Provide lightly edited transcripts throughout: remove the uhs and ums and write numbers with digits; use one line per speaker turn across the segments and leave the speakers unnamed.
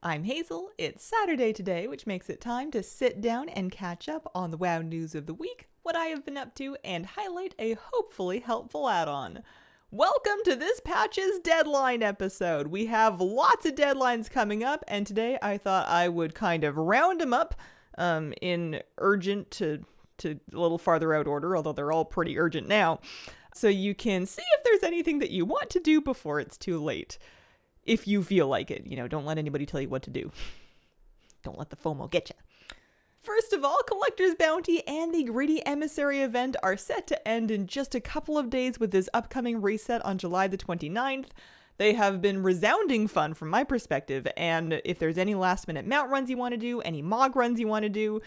I'm Hazel. It's Saturday today, which makes it time to sit down and catch up on the WoW news of the week, what I have been up to, and highlight a hopefully helpful add-on. Welcome to this patch's deadline episode. We have lots of deadlines coming up, and today I thought I would kind of round them up in urgent to a little farther out order, although they're all pretty urgent now, so you can see if there's anything that you want to do before it's too late. If you feel like it, don't let anybody tell you what to do. Don't let the FOMO get you. First of all, Collector's Bounty and the Greedy Emissary event are set to end in just a couple of days with this upcoming reset on July the 29th. They have been resounding fun from my perspective, and if there's any last minute mount runs you want to do, any MOG runs you want to do,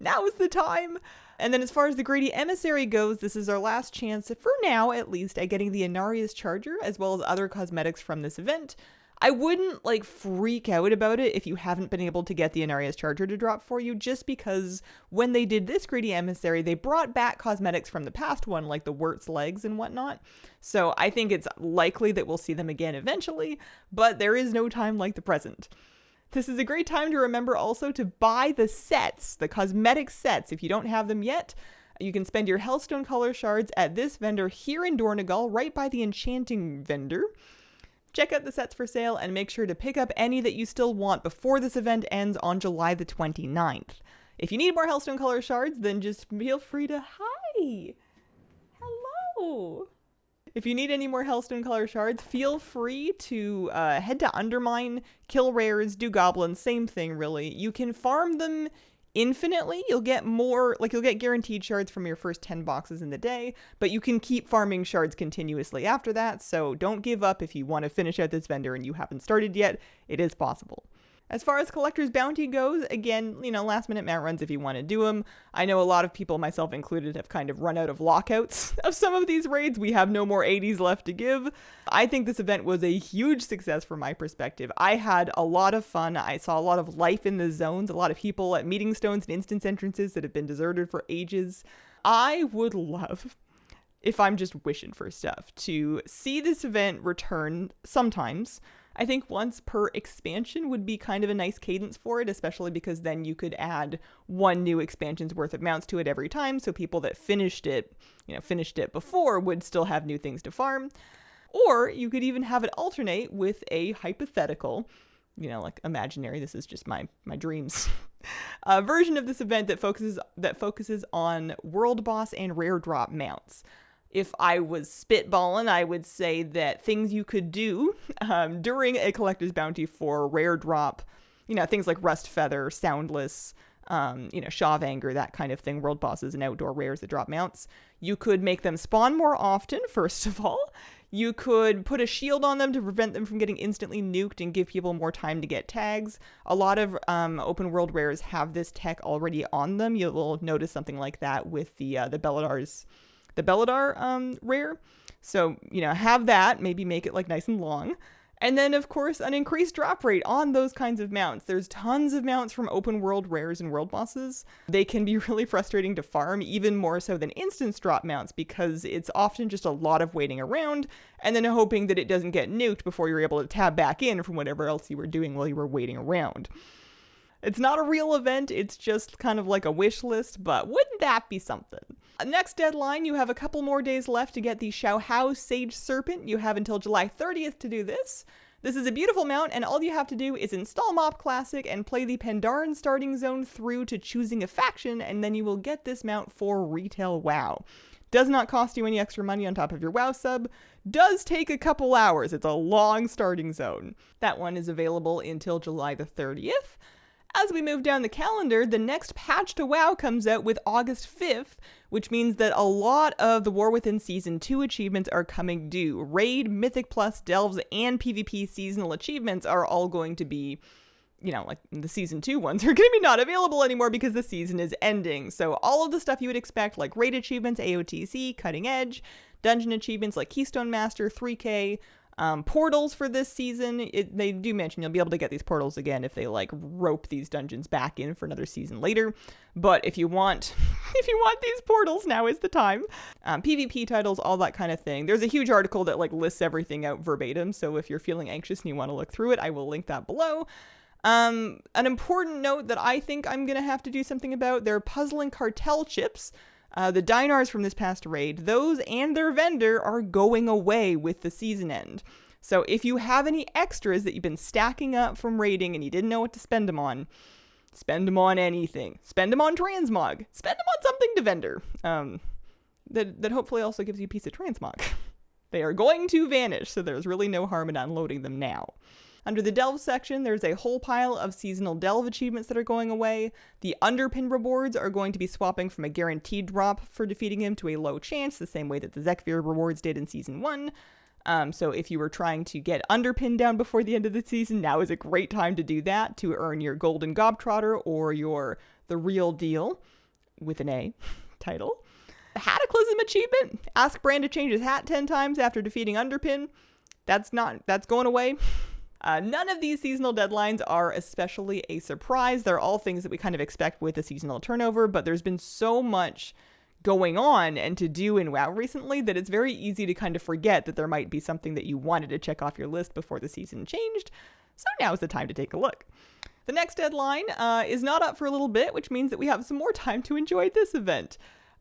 now is the time. And then as far as the Greedy Emissary goes, this is our last chance, for now at least, at getting the Inarius Charger as well as other cosmetics from this event. I wouldn't freak out about it if you haven't been able to get the Inarius Charger to drop for you, just because when they did this Greedy Emissary, they brought back cosmetics from the past one, like the Wirt's legs and whatnot. So I think it's likely that we'll see them again eventually, but there is no time like the present. This is a great time to remember also to buy the sets, the cosmetic sets. If you don't have them yet, you can spend your Hellstone color shards at this vendor here in Dornegal, right by the enchanting vendor. Check out the sets for sale and make sure to pick up any that you still want before this event ends on July the 29th. If you need more Hellstone color shards, then just feel free to hi. Hello. If you need any more Hellstone color shards, feel free to head to Undermine, kill rares, do goblins, same thing really. You can farm them infinitely. You'll get more, you'll get guaranteed shards from your first 10 boxes in the day, but you can keep farming shards continuously after that, so don't give up if you want to finish out this vendor and you haven't started yet. It is possible. As far as Collector's Bounty goes, again, last minute mount runs if you want to do them. I know a lot of people, myself included, have kind of run out of lockouts of some of these raids. We have no more 80s left to give. I think this event was a huge success from my perspective. I had a lot of fun. I saw a lot of life in the zones, a lot of people at meeting stones and instance entrances that have been deserted for ages. I would love, if I'm just wishing for stuff, to see this event return sometimes. I think once per expansion would be kind of a nice cadence for it, especially because then you could add one new expansion's worth of mounts to it every time, so people that finished it before would still have new things to farm. Or you could even have it alternate with a hypothetical, imaginary, this is just my dreams, version of this event that focuses on world boss and rare drop mounts. If I was spitballing, I would say that things you could do during a Collector's Bounty for rare drop, things like Rust Feather, Soundless, Shaw of Anger, that kind of thing, world bosses and outdoor rares that drop mounts. You could make them spawn more often, first of all. You could put a shield on them to prevent them from getting instantly nuked and give people more time to get tags. A lot of open world rares have this tech already on them. You'll notice something like that with the Belladar rare. So, have that, maybe make it nice and long. And then, of course, an increased drop rate on those kinds of mounts. There's tons of mounts from open world rares and world bosses. They can be really frustrating to farm, even more so than instance drop mounts, because it's often just a lot of waiting around and then hoping that it doesn't get nuked before you're able to tab back in from whatever else you were doing while you were waiting around. It's not a real event, it's just kind of like a wish list, but wouldn't that be something? Next deadline, you have a couple more days left to get the Shaohao Sage Serpent. You have until July 30th to do this. This is a beautiful mount, and all you have to do is install Mop Classic and play the Pandaren starting zone through to choosing a faction, and then you will get this mount for retail WoW. Does not cost you any extra money on top of your WoW sub. Does take a couple hours. It's a long starting zone. That one is available until July the 30th. As we move down the calendar, the next patch to WoW comes out with August 5th, which means that a lot of the War Within Season 2 achievements are coming due. Raid, Mythic Plus, Delves, and PvP seasonal achievements are all going to be, the Season 2 ones are going to be not available anymore because the season is ending. So all of the stuff you would expect, like raid achievements, AOTC, Cutting Edge, dungeon achievements like Keystone Master, 3K, portals for this season, they do mention you'll be able to get these portals again if they rope these dungeons back in for another season later. But if you want these portals, now is the time. PvP titles, all that kind of thing. There's a huge article that lists everything out verbatim. So if you're feeling anxious and you want to look through it, I will link that below. An important note that I think I'm going to have to do something about, they're puzzling cartel chips. The dinars from this past raid, those and their vendor are going away with the season end. So if you have any extras that you've been stacking up from raiding and you didn't know what to spend them on anything. Spend them on transmog. Spend them on something to vendor. That hopefully also gives you a piece of transmog. They are going to vanish, so there's really no harm in unloading them now. Under the Delve section, there's a whole pile of seasonal Delve achievements that are going away. The Underpin rewards are going to be swapping from a guaranteed drop for defeating him to a low chance, the same way that the Zekvir rewards did in Season 1. So if you were trying to get Underpin down before the end of the season, now is a great time to do that to earn your Golden Gobtrotter or your The Real Deal, with an A, title. The Cataclysm achievement, ask Bran to change his hat 10 times after defeating Underpin. That's going away. None of these seasonal deadlines are especially a surprise. They're all things that we kind of expect with a seasonal turnover, but there's been so much going on and to do in WoW recently that it's very easy to kind of forget that there might be something that you wanted to check off your list before the season changed. So now is the time to take a look. The next deadline is not up for a little bit, which means that we have some more time to enjoy this event.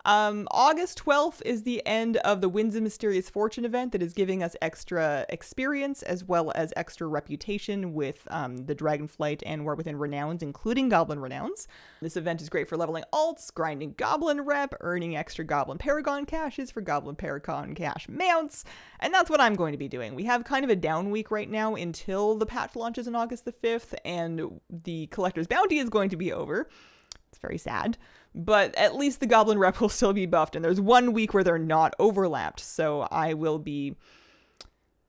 August 12th is the end of the Winds of Mysterious Fortune event that is giving us extra experience as well as extra reputation with the Dragonflight and War Within Renowns, including Goblin Renowns. This event is great for leveling alts, grinding Goblin rep, earning extra Goblin Paragon caches for Goblin Paragon cache mounts, and that's what I'm going to be doing. We have kind of a down week right now until the patch launches on August the 5th, and the Collector's Bounty is going to be over. It's very sad. But at least the Goblin rep will still be buffed, and there's 1 week where they're not overlapped, so I will be,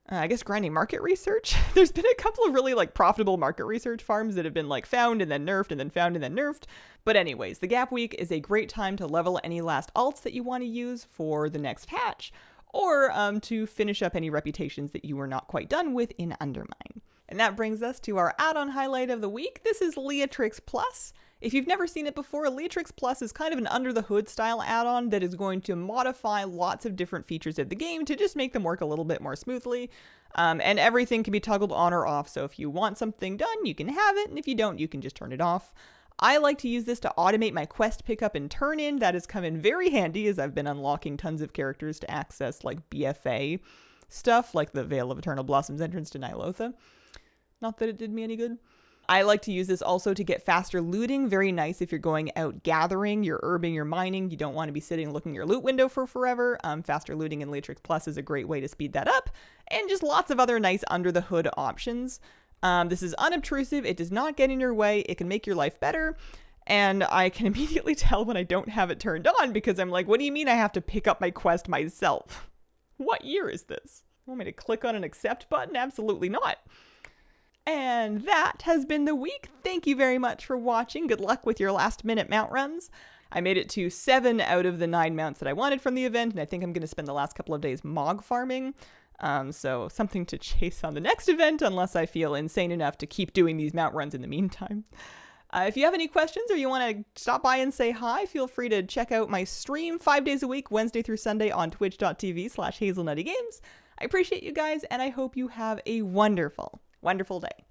I guess, grinding market research. There's been a couple of really, profitable market research farms that have been, found and then nerfed and then found and then nerfed. But anyways, the Gap Week is a great time to level any last alts that you want to use for the next patch, or to finish up any reputations that you were not quite done with in Undermine. And that brings us to our add-on highlight of the week. This is Leatrix Plus. If you've never seen it before, Leatrix Plus is kind of an under-the-hood style add-on that is going to modify lots of different features of the game to just make them work a little bit more smoothly. And everything can be toggled on or off, so if you want something done, you can have it, and if you don't, you can just turn it off. I like to use this to automate my quest pickup and turn-in. That has come in very handy as I've been unlocking tons of characters to access, BFA stuff, like the Veil of Eternal Blossoms entrance to Nilotha. Not that it did me any good. I like to use this also to get faster looting. Very nice if you're going out gathering, you're herbing, you're mining, you don't want to be sitting looking at your loot window for forever. Faster looting in Leatrix Plus is a great way to speed that up, and just lots of other nice under-the-hood options. This is unobtrusive, it does not get in your way, it can make your life better, and I can immediately tell when I don't have it turned on because I'm like, what do you mean I have to pick up my quest myself? What year is this? You want me to click on an accept button? Absolutely not. And that has been the week. Thank you very much for watching. Good luck with your last minute mount runs. I made it to 7 out of the 9 mounts that I wanted from the event, and I think I'm going to spend the last couple of days Mog farming. So something to chase on the next event, unless I feel insane enough to keep doing these mount runs in the meantime. If you have any questions or you want to stop by and say hi, feel free to check out my stream 5 days a week, Wednesday through Sunday on twitch.tv/hazelnuttygames. I appreciate you guys, and I hope you have a wonderful, wonderful day.